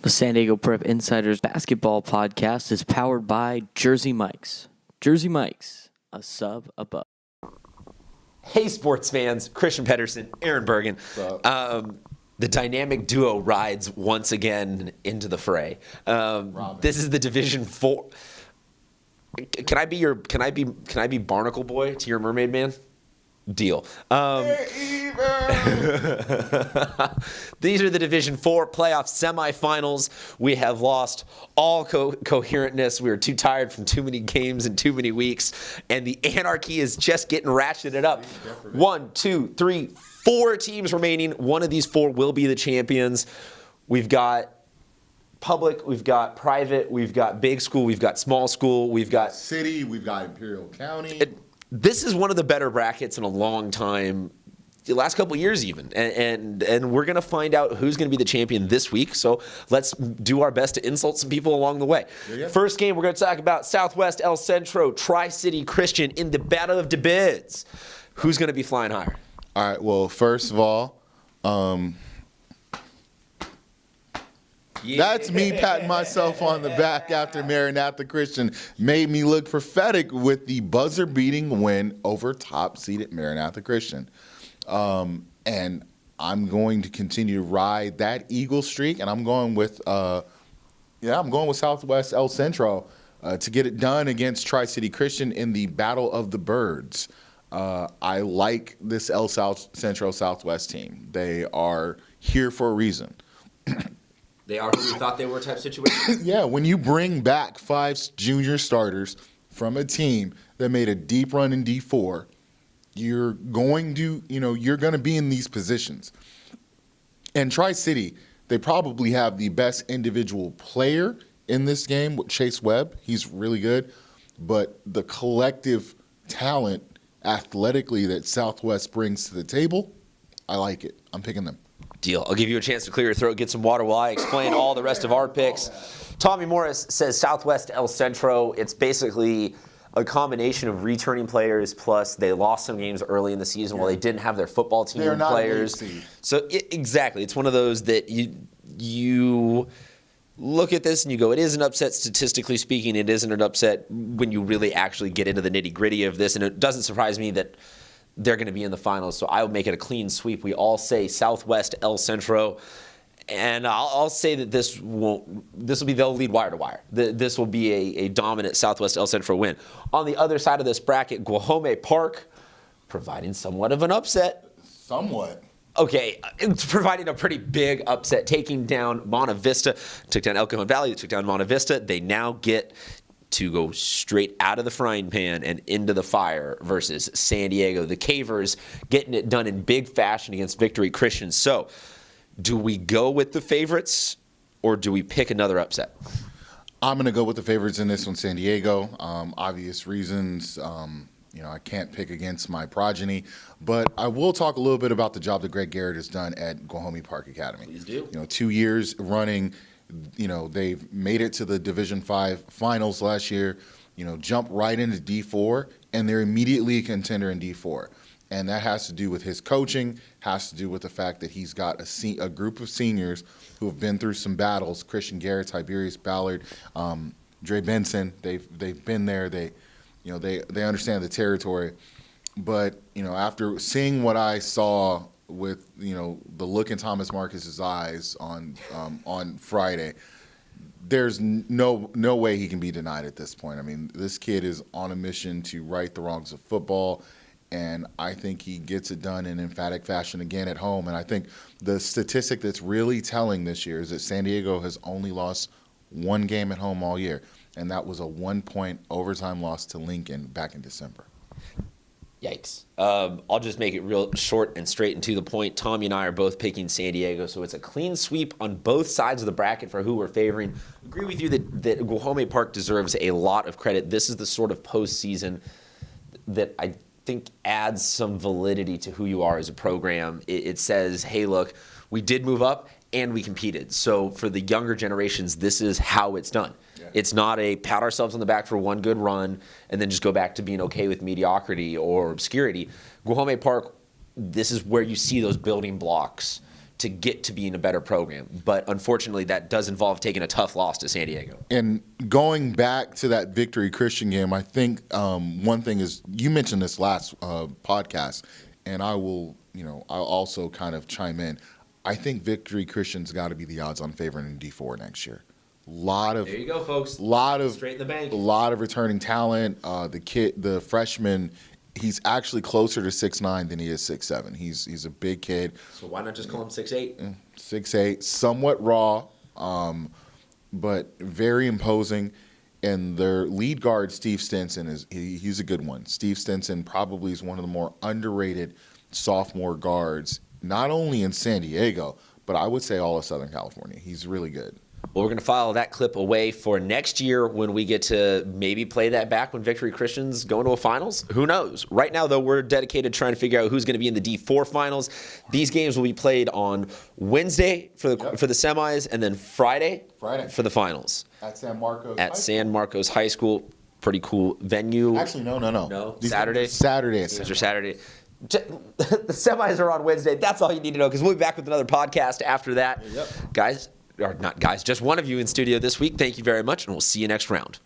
The San Diego Prep Insiders Basketball Podcast is powered by Jersey Mike's. Jersey Mike's, a sub above. Hey, sports fans. Christian Pedersen, Aaron Bergen. The dynamic duo rides once again into the fray. This is the Division 4. Can I be Barnacle Boy to your Mermaid Man? Deal. These are the Division 4 playoff semifinals. We have lost all coherentness. We are too tired from too many games in too many weeks, and the anarchy is just getting ratcheted up. 1, 2, 3, 4 teams remaining. One of these 4 will be the champions. We've got public, we've got private, we've got big school, we've got small school, we've got city, we've got Imperial County. This is one of the better brackets in a long time, the last couple of years even, and we're going to find out who's going to be the champion this week, so let's do our best to insult some people along the way. Yeah. First game, we're going to talk about Southwest El Centro, Tri-City Christian in the Battle of the Bids. Who's going to be flying higher? All right, well, first of all, that's me patting myself on the back after Maranatha Christian made me look prophetic with the buzzer-beating win over top-seeded Maranatha Christian. And I'm going to continue to ride that Eagle streak, and I'm going with Southwest El Centro to get it done against Tri-City Christian in the Battle of the Birds. I like this El Centro Southwest team. They are here for a reason. They are who we thought they were type situation? Yeah, when you bring back 5 junior starters from a team that made a deep run in D4, you're going to be in these positions. And Tri-City, they probably have the best individual player in this game with Chase Webb. He's really good. But the collective talent athletically that Southwest brings to the table, I like it. I'm picking them. Deal. I'll give you a chance to clear your throat, get some water while I explain all the rest of our picks. Tommy Morris says Southwest El Centro. It's basically a combination of returning players plus they lost some games early in the season while they didn't have their football team players. So exactly, it's one of those that you look at this and you go, it is an upset statistically speaking. It isn't an upset when you really actually get into the nitty gritty of this, and it doesn't surprise me that they're going to be in the finals, so I'll make it a clean sweep. We all say Southwest El Centro, and I'll say that they'll lead wire to wire. This will be a dominant Southwest El Centro win. On the other side of this bracket, Guajome Park providing somewhat of an upset. Somewhat. Okay, it's providing a pretty big upset, taking down Monte Vista, took down El Cajon Valley, took down Monte Vista. They now get to go straight out of the frying pan and into the fire versus San Diego. The Cavers getting it done in big fashion against Victory Christian. So, do we go with the favorites or do we pick another upset? I'm going to go with the favorites in this one, San Diego. Obvious reasons. I can't pick against my progeny, but I will talk a little bit about the job that Greg Garrett has done at Guajome Park Academy. Please do. 2 years running. They've made it to the Division 5 finals last year, jump right into D4, and they're immediately a contender in D4. And that has to do with his coaching, has to do with the fact that he's got a group of seniors who have been through some battles. Christian Garrett, Tiberius Ballard, Dre Benson, they've been there. They understand the territory. But, after seeing what I saw with the look in Thomas Marcus's eyes on Friday, there's no way he can be denied at this point. I mean, this kid is on a mission to right the wrongs of football, and I think he gets it done in emphatic fashion again at home. And I think the statistic that's really telling this year is that San Diego has only lost 1 game at home all year, and that was a 1-point overtime loss to Lincoln back in December. Yikes. I'll just make it real short and straight and to the point. Tommy and I are both picking San Diego, so it's a clean sweep on both sides of the bracket for who we're favoring. Agree with you that Guajome Park deserves a lot of credit. This is the sort of postseason that I think adds some validity to who you are as a program. It says, hey, look, we did move up and we competed. So for the younger generations, this is how it's done. Yeah. It's not a pat ourselves on the back for one good run and then just go back to being okay with mediocrity or obscurity. Guajome Park, this is where you see those building blocks to get to being a better program. But unfortunately, that does involve taking a tough loss to San Diego. And going back to that Victory Christian game, I think one thing is, you mentioned this last podcast, and I'll also kind of chime in. I think Victory Christian's got to be the odds-on favorite in D4 next year. There you go, folks. Straight in the bank. A lot of returning talent. The freshman, he's actually closer to 6'9" than he is 6'7". He's a big kid. So why not just call him 6'8"? 6'8", somewhat raw, but very imposing. And their lead guard, Steve Stinson, he's a good one. Steve Stinson probably is one of the more underrated sophomore guards, not only in San Diego, but I would say all of Southern California. He's really good. Well, we're going to file that clip away for next year when we get to maybe play that back when Victory Christian's going to a finals. Who knows? Right now, though, we're dedicated trying to figure out who's going to be in the D4 finals. These games will be played on Wednesday for the semis, and then Friday for the finals. At San Marcos. San Marcos High School. Pretty cool venue. Actually, no. No? Saturday. These are Saturday. The semis are on Wednesday. That's all you need to know, because we'll be back with another podcast after that. Guys, or not guys, just one of you in studio this week. Thank you very much, and we'll see you next round.